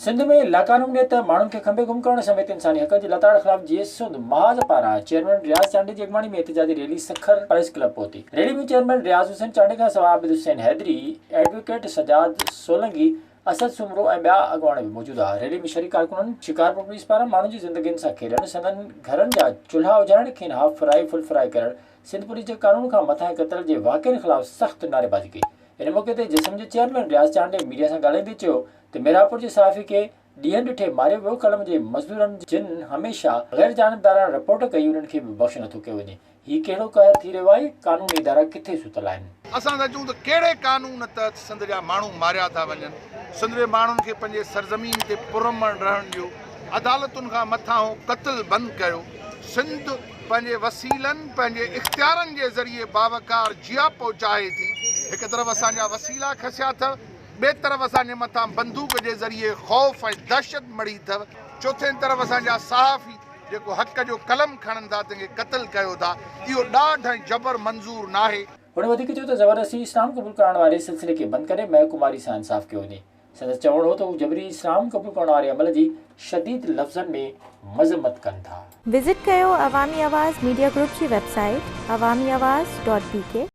सिंध में लाकानूनियत माण्हुनि खे खंबे गुम करण समेत इंसानी हक़ जे लताड़ ख़िलाफ़ जीएसुद महाज पारां चेयरमैन रियाज़ चांडी जी अॻवानी में एहतिजाजी रैली सखर प्रेस क्लब पहुती। रैली में चेयरमैन रियाज़ हुसैन चांडी खां सवाइ आबिद हुसैन हैदरी, एडवोकेट सजाद सोलंगी, असद सुमरो ऐं ॿिया अॻवान बि मौजूदु हुआ। रैली में शरीक कारकुननि शिकारपुर पुलिस पारां माण्हुनि जी ज़िंदगियुनि सां खेॾणु, संदनि घरनि जा चुल्हा उजाड़ण, खेनि हाफ फ्राई फुल फ्राई करणु, सिंध पुलिस जे कानून खां मथां क़त्ल जे वाक़िअनि ख़िलाफ़ सख़्तु नारेबाज़ी कई। इन मौक़े ते जिस्म जे चेयरमैन रियाज़ चांडी मीडिया सां ॻाल्हाईंदे चयो त मिरापुर जे सहाफ़ी खे ॾींहं ॾिठे मारियो वियो। कलम जे मज़दूरनि जिन हमेशह गैर जानिबदाराना रिपोर्ट कई, उन्हनि खे बि बख़्श नथो कयो वञे। हीउ कहिड़ो कहर थी रहियो आहे? कानूनी इदारा किथे सुतल आहिनि? असां था चऊं त कहिड़े कानून तहत सिंध जा माण्हू मारिया था वञनि। सिंध जे माण्हुनि खे पंहिंजे सरज़मीन ते पुरअमन रहण ॾियो। अदालतुनि खां मथां क़त्ल बंदि कयो। सिंध पंहिंजे वसीलनि, पंहिंजे इख़्तियारनि जे ज़रिए बावकार जियापो चाहे थी। हिकु तरफ़ असांजा वसीला खसिया अथव, ॿिए तरफ़ असांजे मथां बंदूक जे ज़रिए ख़ौफ़ ऐं दहशत मड़ी अथव। चोथे तरफ़ असांजा सहाफ़ी जेको हक़ जो कलम खणनि था, तंहिंखे क़त्ल कयो था। इहो ॾाढो जबर मंज़ूर न आहे। हुन वधीक चयो त ज़बरदस्ती इस्लाम क़बूल करण वारे सिलसिले खे बंदि करे महकुमारी सां इंसाफ़ कयो वञे। संदसि चवणो हो त हू जबरी इस्लाम क़बूल करण वारे अमल जी शदीद लफ़्ज़नि में मज़म्मत कनि था। विज़िट कयो अवामी आवाज़ मीडिया ग्रुप जी वेबसाइट awamiawaz.pk